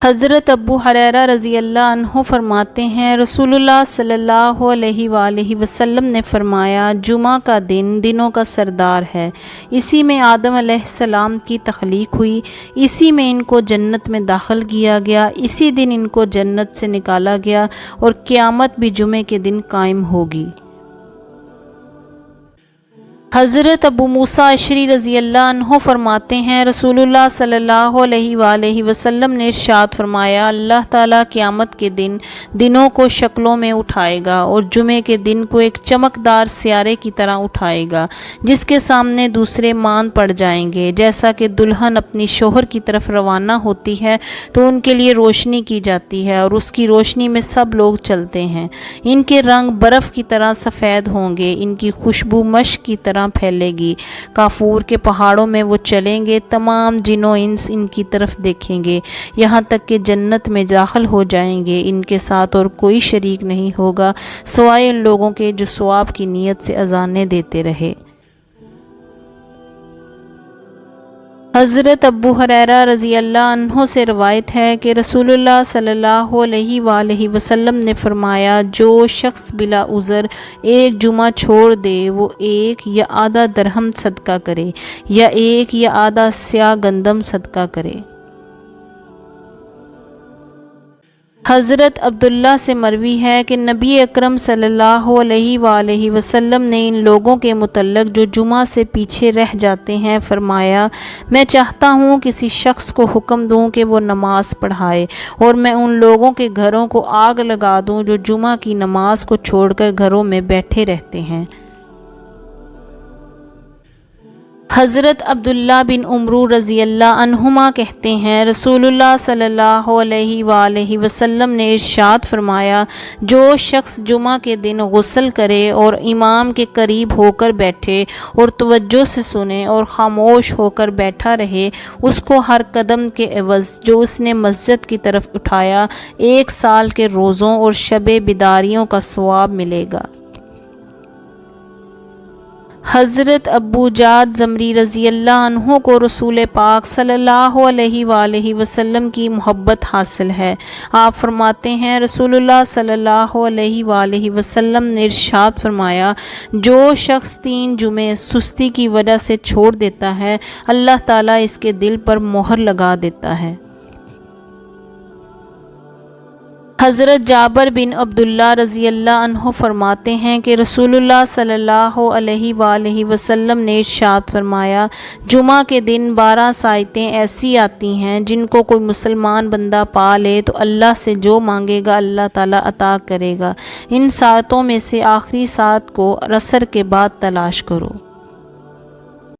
حضرت ابو ہریرہ رضی اللہ عنہ فرماتے ہیں، رسول اللہ صلی اللہ علیہ وآلہ وسلم نے فرمایا، جمعہ کا دن دنوں کا سردار ہے، اسی میں آدم علیہ السلام کی تخلیق ہوئی، اسی میں ان کو جنت میں داخل کیا گیا، اسی دن ان کو جنت سے نکالا گیا، اور قیامت بھی جمعے کے دن قائم ہوگی۔ حضرت ابو موسیٰ اشعری رضی اللہ عنہ فرماتے ہیں، رسول اللہ صلی اللہ علیہ وآلہ وسلم نے ارشاد فرمایا، اللہ تعالیٰ قیامت کے دن دنوں کو شکلوں میں اٹھائے گا اور جمعے کے دن کو ایک چمکدار سیارے کی طرح اٹھائے گا، جس کے سامنے دوسرے مان پڑ جائیں گے۔ جیسا کہ دلہن اپنی شوہر کی طرف روانہ ہوتی ہے تو ان کے لیے روشنی کی جاتی ہے اور اس کی روشنی میں سب لوگ چلتے ہیں، ان کے رنگ برف کی طرح سفید ہوں گے، ان کی خوشبو مشک کی طرح پھیلے گی، کافور کے پہاڑوں میں وہ چلیں گے، تمام جن و انس ان کی طرف دیکھیں گے، یہاں تک کہ جنت میں داخل ہو جائیں گے۔ ان کے ساتھ اور کوئی شریک نہیں ہوگا سوائے ان لوگوں کے جو ثواب کی نیت سے اذانیں دیتے رہے۔ حضرت ابو ہریرہ رضی اللہ عنہ سے روایت ہے کہ رسول اللہ صلی اللہ علیہ وآلہ وسلم نے فرمایا، جو شخص بلا عذر ایک جمعہ چھوڑ دے وہ 1 یا آدھا درہم صدقہ کرے یا 1 یا آدھا سیاہ گندم صدقہ کرے۔ حضرت عبداللہ سے مروی ہے کہ نبی اکرم صلی اللہ علیہ وآلہ وسلم نے ان لوگوں کے متعلق جو جمعہ سے پیچھے رہ جاتے ہیں فرمایا، میں چاہتا ہوں کسی شخص کو حکم دوں کہ وہ نماز پڑھائے اور میں ان لوگوں کے گھروں کو آگ لگا دوں جو جمعہ کی نماز کو چھوڑ کر گھروں میں بیٹھے رہتے ہیں۔ حضرت عبداللہ بن عمرو رضی اللہ عنہما کہتے ہیں، رسول اللہ صلی اللہ علیہ وآلہ وسلم نے ارشاد فرمایا، جو شخص جمعہ کے دن غسل کرے اور امام کے قریب ہو کر بیٹھے اور توجہ سے سنے اور خاموش ہو کر بیٹھا رہے، اس کو ہر قدم کے عوض جو اس نے مسجد کی طرف اٹھایا 1 سال کے روزوں اور شب بیداریوں کا ثواب ملے گا۔ حضرت ابو جعد زمری رضی اللہ عنہ کو رسول پاک صلی اللہ علیہ وآلہ وسلم کی محبت حاصل ہے۔ آپ فرماتے ہیں، رسول اللہ صلی اللہ علیہ وآلہ وسلم نے ارشاد فرمایا، جو شخص 3 جمعے سستی کی وجہ سے چھوڑ دیتا ہے، اللہ تعالیٰ اس کے دل پر مہر لگا دیتا ہے۔ حضرت جابر بن عبداللہ رضی اللہ عنہ فرماتے ہیں کہ رسول اللہ صلی اللہ علیہ وآلہ وسلم نے ارشاد فرمایا، جمعہ کے دن 12 ساعتیں ایسی آتی ہیں جن کو کوئی مسلمان بندہ پا لے تو اللہ سے جو مانگے گا اللہ تعالیٰ عطا کرے گا۔ ان ساعتوں میں سے آخری ساعت کو عصر کے بعد تلاش کرو۔